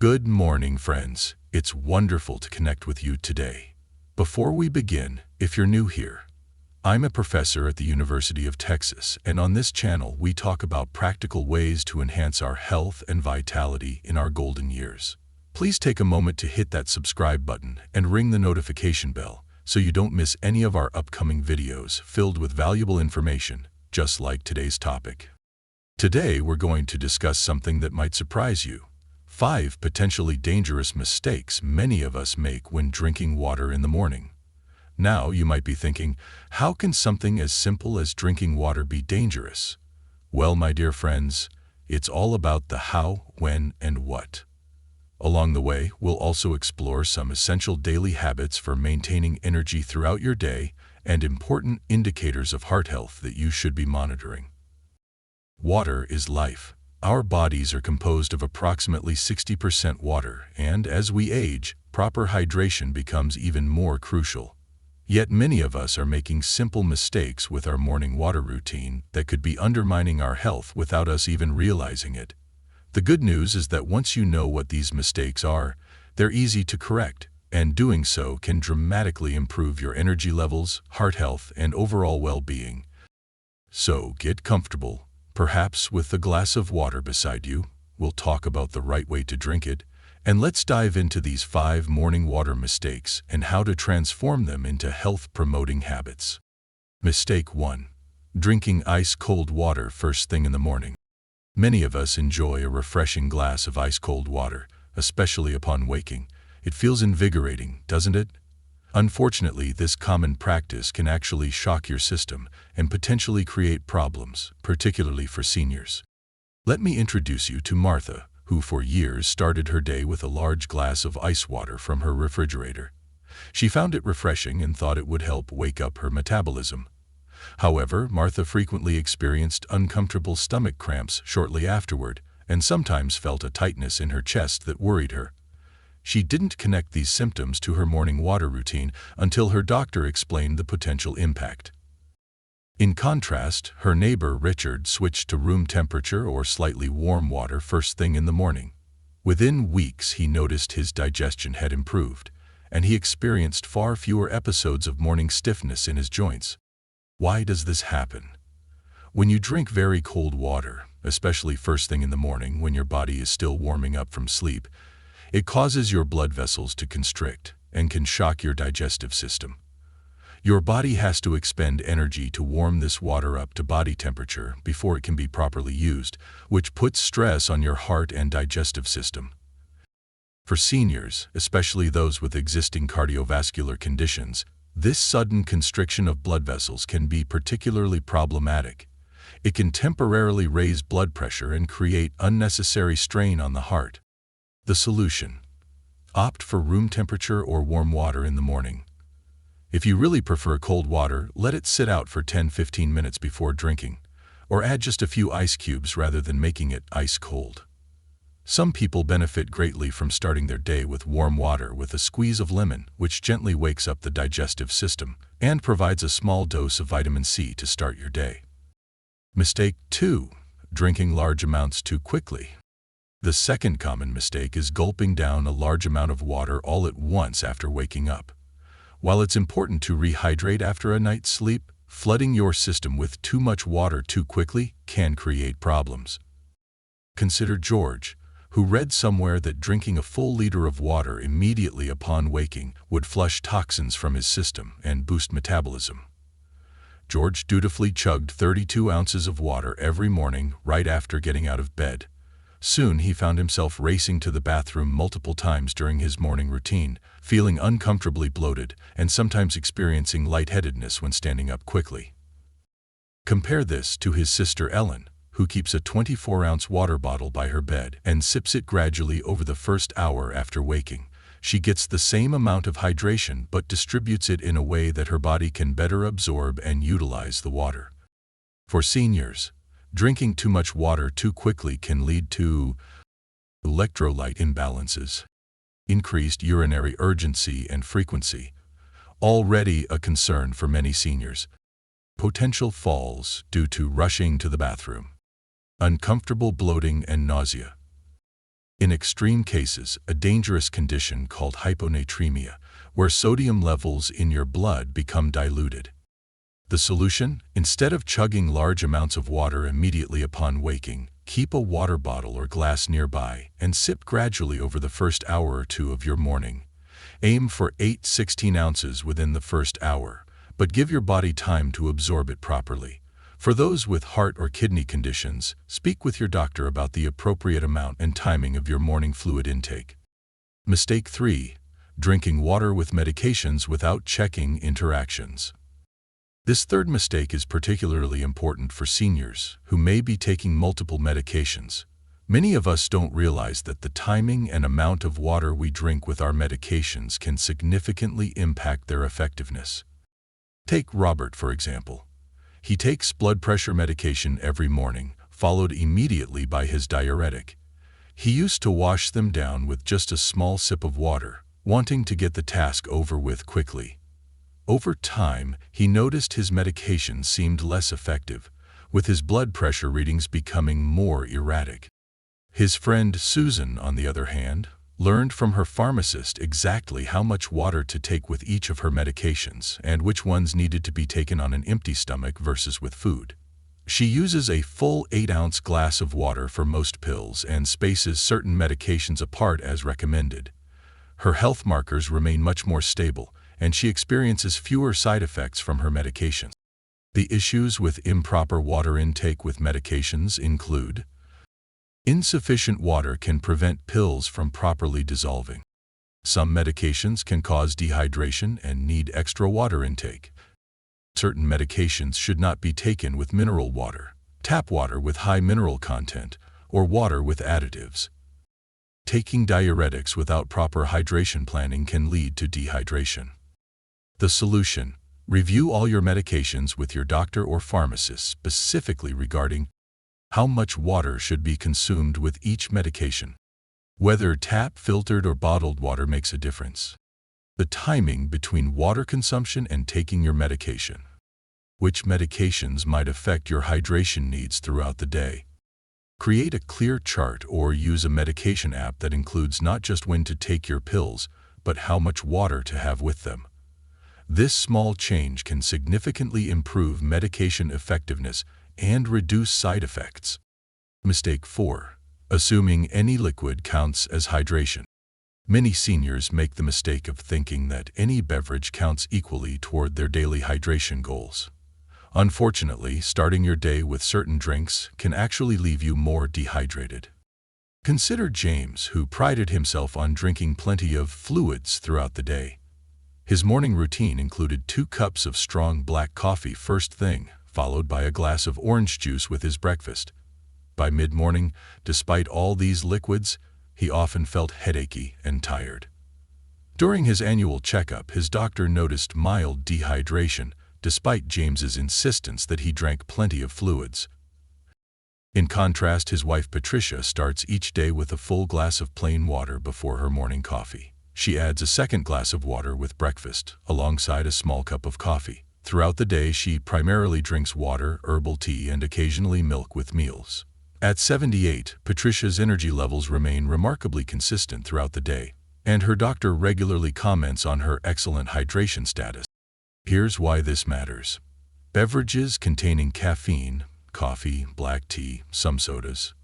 Good morning, friends. It's wonderful to connect with you today. Before we begin, if you're new here, I'm a professor at the University of Texas, and on this channel we talk about practical ways to enhance our health and vitality in our golden years. Please take a moment to hit that subscribe button and ring the notification bell so you don't miss any of our upcoming videos filled with valuable information, just like today's topic. Today we're going to discuss something that might surprise you. 5 potentially dangerous mistakes many of us make when drinking water in the morning. Now you might be thinking, how can something as simple as drinking water be dangerous? Well, my dear friends, it's all about the how, when, and what. Along the way, we'll also explore some essential daily habits for maintaining energy throughout your day and important indicators of heart health that you should be monitoring. Water is life. Our bodies are composed of approximately 60% water, and as we age, proper hydration becomes even more crucial. Yet many of us are making simple mistakes with our morning water routine that could be undermining our health without us even realizing it. The good news is that once you know what these mistakes are, they're easy to correct, and doing so can dramatically improve your energy levels, heart health, and overall well-being. So get comfortable. Perhaps with a glass of water beside you. We'll talk about the right way to drink it, and let's dive into these 5 morning water mistakes and how to transform them into health-promoting habits. Mistake 1. Drinking ice-cold water first thing in the morning. Many of us enjoy a refreshing glass of ice-cold water, especially upon waking. It feels invigorating, doesn't it? Unfortunately, this common practice can actually shock your system and potentially create problems, particularly for seniors. Let me introduce you to Martha, who for years started her day with a large glass of ice water from her refrigerator. She found it refreshing and thought it would help wake up her metabolism. However, Martha frequently experienced uncomfortable stomach cramps shortly afterward, and sometimes felt a tightness in her chest that worried her. She didn't connect these symptoms to her morning water routine until her doctor explained the potential impact. In contrast, her neighbor Richard switched to room temperature or slightly warm water first thing in the morning. Within weeks, he noticed his digestion had improved, and he experienced far fewer episodes of morning stiffness in his joints. Why does this happen? When you drink very cold water, especially first thing in the morning when your body is still warming up from sleep, it causes your blood vessels to constrict and can shock your digestive system. Your body has to expend energy to warm this water up to body temperature before it can be properly used, which puts stress on your heart and digestive system. For seniors, especially those with existing cardiovascular conditions, this sudden constriction of blood vessels can be particularly problematic. It can temporarily raise blood pressure and create unnecessary strain on the heart. The solution: opt for room temperature or warm water in the morning. If you really prefer cold water, let it sit out for 10-15 minutes before drinking, or add just a few ice cubes rather than making it ice cold. Some people benefit greatly from starting their day with warm water with a squeeze of lemon, which gently wakes up the digestive system and provides a small dose of vitamin C to start your day. Mistake 2. Drinking large amounts too quickly. The second common mistake is gulping down a large amount of water all at once after waking up. While it's important to rehydrate after a night's sleep, flooding your system with too much water too quickly can create problems. Consider George, who read somewhere that drinking a full liter of water immediately upon waking would flush toxins from his system and boost metabolism. George dutifully chugged 32 ounces of water every morning right after getting out of bed. Soon he found himself racing to the bathroom multiple times during his morning routine, feeling uncomfortably bloated and sometimes experiencing lightheadedness when standing up quickly. Compare this to his sister Ellen, who keeps a 24-ounce water bottle by her bed and sips it gradually over the first hour after waking. She gets the same amount of hydration but distributes it in a way that her body can better absorb and utilize the water. For seniors, drinking too much water too quickly can lead to electrolyte imbalances, increased urinary urgency and frequency, already a concern for many seniors, potential falls due to rushing to the bathroom, uncomfortable bloating and nausea. In extreme cases, a dangerous condition called hyponatremia, where sodium levels in your blood become diluted. The solution? Instead of chugging large amounts of water immediately upon waking, keep a water bottle or glass nearby and sip gradually over the first hour or two of your morning. Aim for 8–16 ounces within the first hour, but give your body time to absorb it properly. For those with heart or kidney conditions, speak with your doctor about the appropriate amount and timing of your morning fluid intake. Mistake 3. Drinking water with medications without checking interactions. This third mistake is particularly important for seniors who may be taking multiple medications. Many of us don't realize that the timing and amount of water we drink with our medications can significantly impact their effectiveness. Take Robert, for example. He takes blood pressure medication every morning, followed immediately by his diuretic. He used to wash them down with just a small sip of water, wanting to get the task over with quickly. Over time, he noticed his medication seemed less effective, with his blood pressure readings becoming more erratic. His friend Susan, on the other hand, learned from her pharmacist exactly how much water to take with each of her medications and which ones needed to be taken on an empty stomach versus with food. She uses a full 8-ounce glass of water for most pills and spaces certain medications apart as recommended. Her health markers remain much more stable, and she experiences fewer side effects from her medications. The issues with improper water intake with medications include: insufficient water can prevent pills from properly dissolving. Some medications can cause dehydration and need extra water intake. Certain medications should not be taken with mineral water, tap water with high mineral content, or water with additives. Taking diuretics without proper hydration planning can lead to dehydration. The solution: review all your medications with your doctor or pharmacist specifically regarding how much water should be consumed with each medication. Whether tap, filtered, or bottled water makes a difference. The timing between water consumption and taking your medication. Which medications might affect your hydration needs throughout the day. Create a clear chart or use a medication app that includes not just when to take your pills, but how much water to have with them. This small change can significantly improve medication effectiveness and reduce side effects. Mistake 4. Assuming any liquid counts as hydration. Many seniors make the mistake of thinking that any beverage counts equally toward their daily hydration goals. Unfortunately, starting your day with certain drinks can actually leave you more dehydrated. Consider James, who prided himself on drinking plenty of fluids throughout the day. His morning routine included 2 cups of strong black coffee first thing, followed by a glass of orange juice with his breakfast. By mid-morning, despite all these liquids, he often felt headachy and tired. During his annual checkup, his doctor noticed mild dehydration, despite James's insistence that he drank plenty of fluids. In contrast, his wife Patricia starts each day with a full glass of plain water before her morning coffee. She adds a second glass of water with breakfast, alongside a small cup of coffee. Throughout the day, she primarily drinks water, herbal tea, and occasionally milk with meals. At 78, Patricia's energy levels remain remarkably consistent throughout the day, and her doctor regularly comments on her excellent hydration status. Here's why this matters. Beverages containing caffeine, coffee, black tea, some sodas,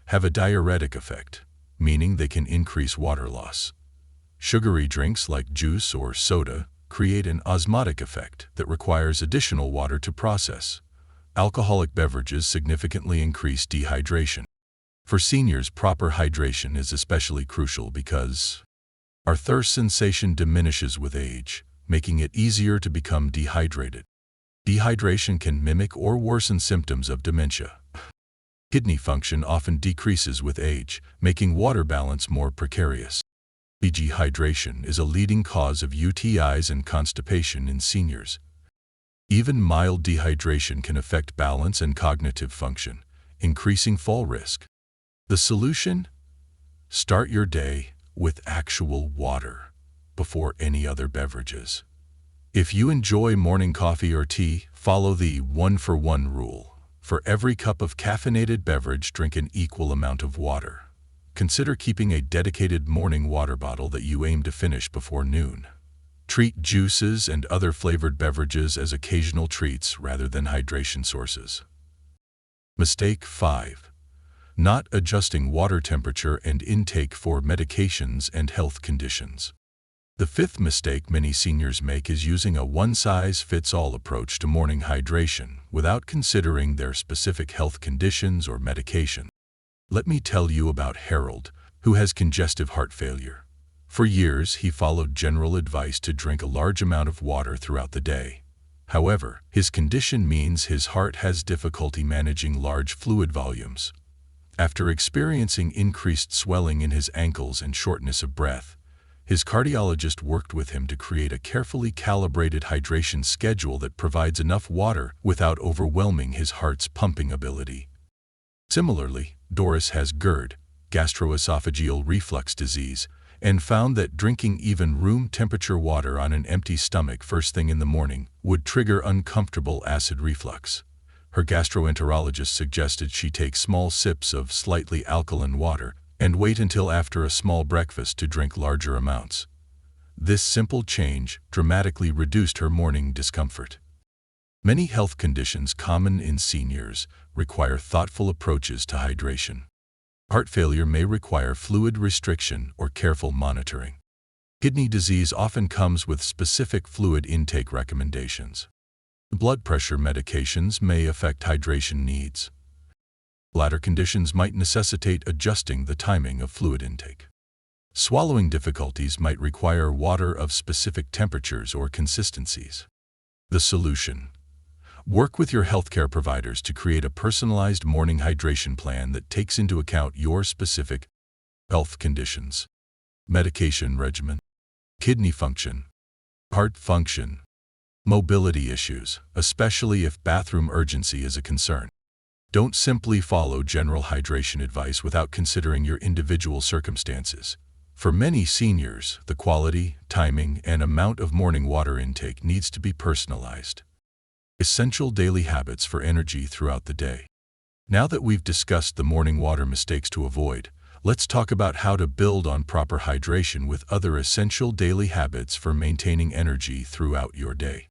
have a diuretic effect, meaning they can increase water loss. Sugary drinks like juice or soda create an osmotic effect that requires additional water to process. Alcoholic beverages significantly increase dehydration. For seniors, proper hydration is especially crucial because our thirst sensation diminishes with age, making it easier to become dehydrated. Dehydration can mimic or worsen symptoms of dementia. Kidney function often decreases with age, making water balance more precarious. Dehydration is a leading cause of UTIs and constipation in seniors. Even mild dehydration can affect balance and cognitive function, increasing fall risk. The solution? Start your day with actual water before any other beverages. If you enjoy morning coffee or tea, follow the 1-for-1 rule. For every cup of caffeinated beverage, drink an equal amount of water. Consider keeping a dedicated morning water bottle that you aim to finish before noon. Treat juices and other flavored beverages as occasional treats rather than hydration sources. Mistake 5. Not adjusting water temperature and intake for medications and health conditions. The fifth mistake many seniors make is using a one-size-fits-all approach to morning hydration without considering their specific health conditions or medication. Let me tell you about Harold, who has congestive heart failure. For years, he followed general advice to drink a large amount of water throughout the day. However, his condition means his heart has difficulty managing large fluid volumes. After experiencing increased swelling in his ankles and shortness of breath, his cardiologist worked with him to create a carefully calibrated hydration schedule that provides enough water without overwhelming his heart's pumping ability. Similarly, Doris has GERD, gastroesophageal reflux disease, and found that drinking even room temperature water on an empty stomach first thing in the morning would trigger uncomfortable acid reflux. Her gastroenterologist suggested she take small sips of slightly alkaline water and wait until after a small breakfast to drink larger amounts. This simple change dramatically reduced her morning discomfort. Many health conditions common in seniors require thoughtful approaches to hydration. Heart failure may require fluid restriction or careful monitoring. Kidney disease often comes with specific fluid intake recommendations. Blood pressure medications may affect hydration needs. Bladder conditions might necessitate adjusting the timing of fluid intake. Swallowing difficulties might require water of specific temperatures or consistencies. The solution: work with your healthcare providers to create a personalized morning hydration plan that takes into account your specific health conditions. Medication regimen, kidney function, heart function, mobility issues, especially if bathroom urgency is a concern. Don't simply follow general hydration advice without considering your individual circumstances. For many seniors, the quality, timing, and amount of morning water intake needs to be personalized. Essential daily habits for energy throughout the day. Now that we've discussed the morning water mistakes to avoid, let's talk about how to build on proper hydration with other essential daily habits for maintaining energy throughout your day.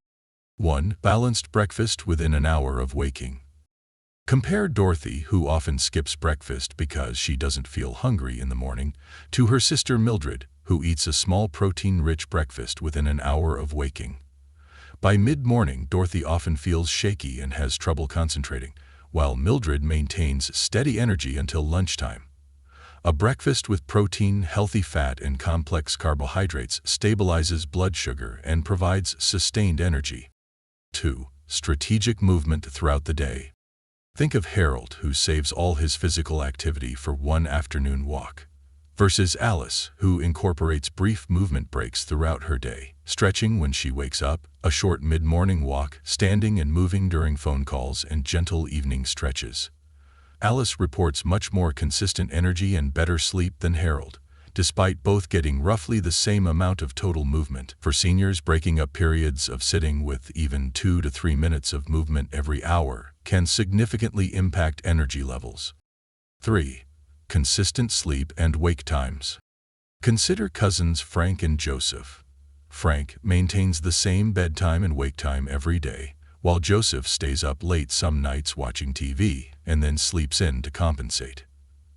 1. Balanced breakfast within an hour of waking. Compare Dorothy, who often skips breakfast because she doesn't feel hungry in the morning, to her sister Mildred, who eats a small protein-rich breakfast within an hour of waking. By mid-morning, Dorothy often feels shaky and has trouble concentrating, while Mildred maintains steady energy until lunchtime. A breakfast with protein, healthy fat, and complex carbohydrates stabilizes blood sugar and provides sustained energy. 2. Strategic movement throughout the day. Think of Harold, who saves all his physical activity for one afternoon walk, versus Alice, who incorporates brief movement breaks throughout her day, stretching when she wakes up, a short mid-morning walk, standing and moving during phone calls, and gentle evening stretches. Alice reports much more consistent energy and better sleep than Harold, despite both getting roughly the same amount of total movement. For seniors, breaking up periods of sitting with even 2 to 3 minutes of movement every hour can significantly impact energy levels. 3. Consistent sleep and wake times. Consider cousins Frank and Joseph. Frank maintains the same bedtime and wake time every day, while Joseph stays up late some nights watching TV and then sleeps in to compensate.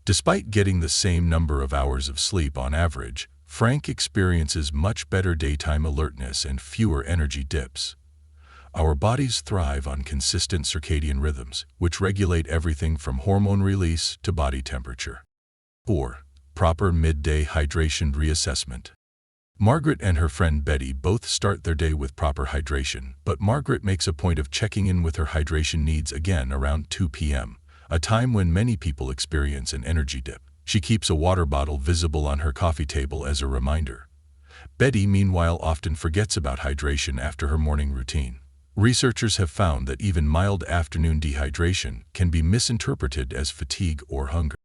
Despite getting the same number of hours of sleep on average, Frank experiences much better daytime alertness and fewer energy dips. Our bodies thrive on consistent circadian rhythms, which regulate everything from hormone release to body temperature. 4. Proper midday hydration reassessment. Margaret and her friend Betty both start their day with proper hydration, but Margaret makes a point of checking in with her hydration needs again around 2 p.m., a time when many people experience an energy dip. She keeps a water bottle visible on her coffee table as a reminder. Betty, meanwhile, often forgets about hydration after her morning routine. Researchers have found that even mild afternoon dehydration can be misinterpreted as fatigue or hunger.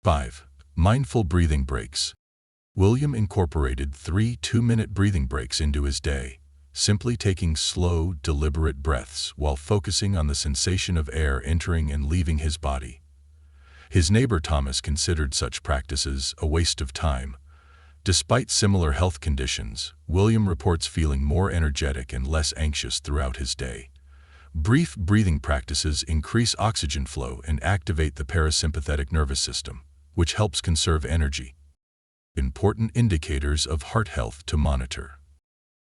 5. Mindful breathing breaks. William incorporated 3 2-minute breathing breaks into his day, simply taking slow, deliberate breaths while focusing on the sensation of air entering and leaving his body. His neighbor Thomas considered such practices a waste of time. Despite similar health conditions, William reports feeling more energetic and less anxious throughout his day. Brief breathing practices increase oxygen flow and activate the parasympathetic nervous system, which helps conserve energy. Important indicators of heart health to monitor.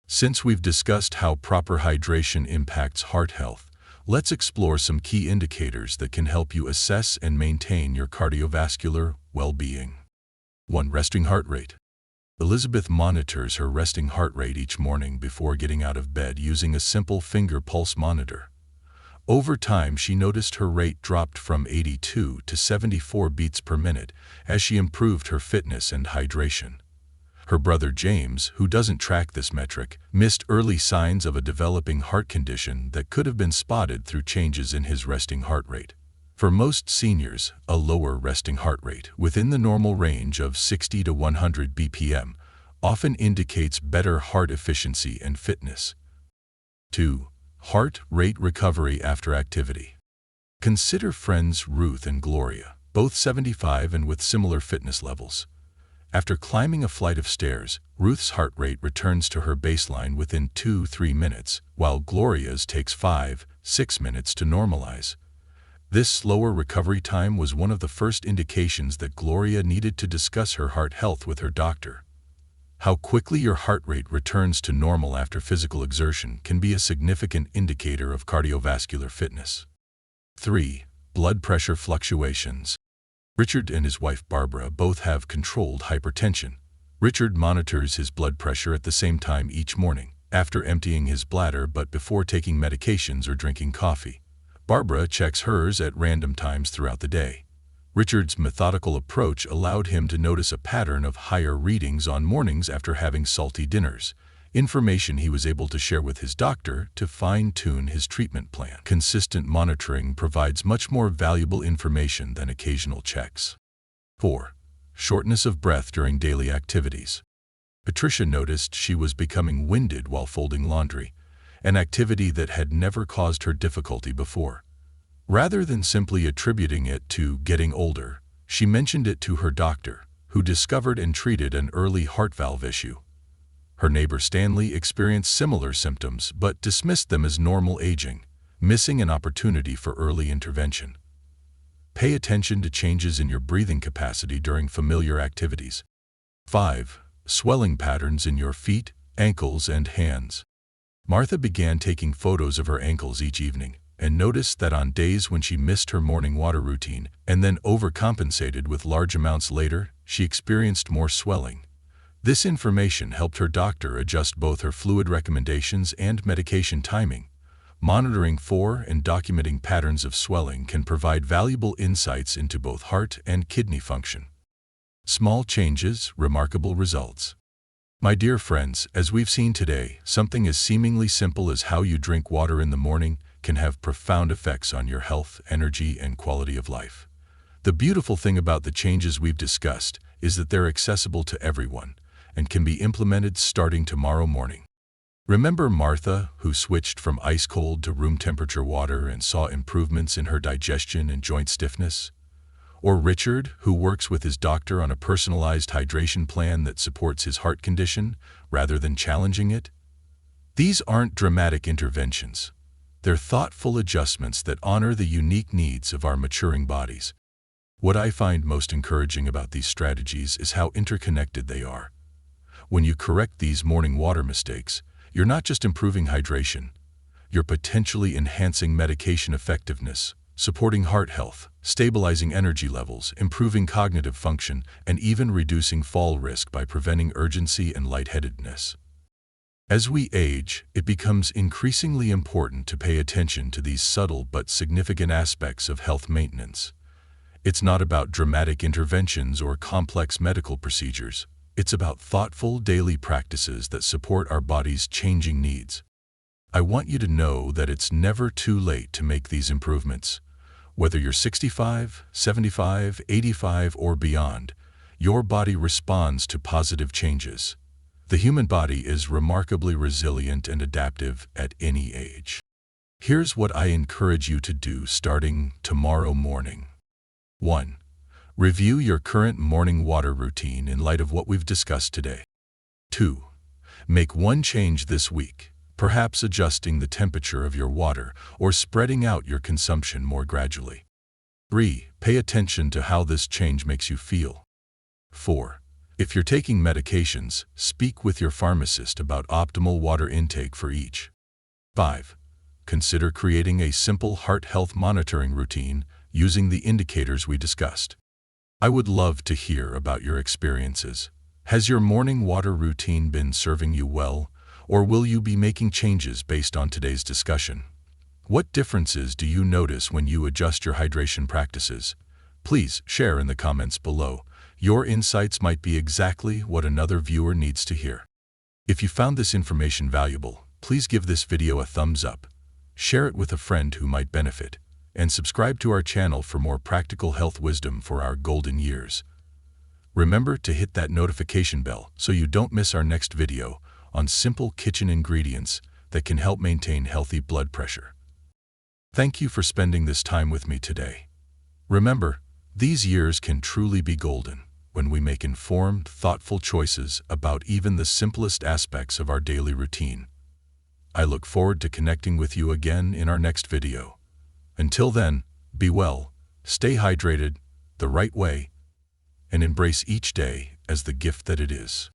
Since we've discussed how proper hydration impacts heart health, let's explore some key indicators that can help you assess and maintain your cardiovascular well-being. 1. Resting heart rate. Elizabeth monitors her resting heart rate each morning before getting out of bed using a simple finger pulse monitor. Over time, she noticed her rate dropped from 82 to 74 beats per minute as she improved her fitness and hydration. Her brother James, who doesn't track this metric, missed early signs of a developing heart condition that could have been spotted through changes in his resting heart rate. For most seniors, a lower resting heart rate within the normal range of 60 to 100 bpm often indicates better heart efficiency and fitness. 2. Heart rate recovery after activity. Consider friends Ruth and Gloria, both 75 and with similar fitness levels. After climbing a flight of stairs, Ruth's heart rate returns to her baseline within 2-3 minutes, while Gloria's takes 5-6 minutes to normalize. This slower recovery time was one of the first indications that Gloria needed to discuss her heart health with her doctor. How quickly your heart rate returns to normal after physical exertion can be a significant indicator of cardiovascular fitness. 3. Blood pressure fluctuations. Richard and his wife Barbara both have controlled hypertension. Richard monitors his blood pressure at the same time each morning, after emptying his bladder but before taking medications or drinking coffee. Barbara checks hers at random times throughout the day. Richard's methodical approach allowed him to notice a pattern of higher readings on mornings after having salty dinners, information he was able to share with his doctor to fine-tune his treatment plan. Consistent monitoring provides much more valuable information than occasional checks. 4. Shortness of breath during daily activities. Patricia noticed she was becoming winded while folding laundry, an activity that had never caused her difficulty before. Rather than simply attributing it to getting older, she mentioned it to her doctor, who discovered and treated an early heart valve issue. Her neighbor Stanley experienced similar symptoms but dismissed them as normal aging, missing an opportunity for early intervention. Pay attention to changes in your breathing capacity during familiar activities. 5. Swelling patterns in your feet, ankles, and hands. Martha began taking photos of her ankles each evening and noticed that on days when she missed her morning water routine and then overcompensated with large amounts later, she experienced more swelling. This information helped her doctor adjust both her fluid recommendations and medication timing. Monitoring for and documenting patterns of swelling can provide valuable insights into both heart and kidney function. Small changes, remarkable results. My dear friends, as we've seen today, something as seemingly simple as how you drink water in the morning can have profound effects on your health, energy, and quality of life. The beautiful thing about the changes we've discussed is that they're accessible to everyone and can be implemented starting tomorrow morning. Remember Martha, who switched from ice-cold to room-temperature water and saw improvements in her digestion and joint stiffness? Or Richard, who works with his doctor on a personalized hydration plan that supports his heart condition rather than challenging it? These aren't dramatic interventions. They're thoughtful adjustments that honor the unique needs of our maturing bodies. What I find most encouraging about these strategies is how interconnected they are. When you correct these morning water mistakes, you're not just improving hydration, you're potentially enhancing medication effectiveness, supporting heart health, stabilizing energy levels, improving cognitive function, and even reducing fall risk by preventing urgency and lightheadedness. As we age, it becomes increasingly important to pay attention to these subtle but significant aspects of health maintenance. It's not about dramatic interventions or complex medical procedures. It's about thoughtful daily practices that support our body's changing needs. I want you to know that it's never too late to make these improvements. Whether you're 65, 75, 85, or beyond, your body responds to positive changes. The human body is remarkably resilient and adaptive at any age. Here's what I encourage you to do starting tomorrow morning. 1. Review your current morning water routine in light of what we've discussed today. 2. Make one change this week, perhaps adjusting the temperature of your water or spreading out your consumption more gradually. 3. Pay attention to how this change makes you feel. 4. If you're taking medications, speak with your pharmacist about optimal water intake for each. 5. Consider creating a simple heart health monitoring routine using the indicators we discussed. I would love to hear about your experiences. Has your morning water routine been serving you well, or will you be making changes based on today's discussion? What differences do you notice when you adjust your hydration practices? Please share in the comments below. Your insights might be exactly what another viewer needs to hear. If you found this information valuable, please give this video a thumbs up, share it with a friend who might benefit, and subscribe to our channel for more practical health wisdom for our golden years. Remember to hit that notification bell so you don't miss our next video on simple kitchen ingredients that can help maintain healthy blood pressure. Thank you for spending this time with me today. Remember, these years can truly be golden when we make informed, thoughtful choices about even the simplest aspects of our daily routine. I look forward to connecting with you again in our next video. Until then, be well, stay hydrated the right way, and embrace each day as the gift that it is.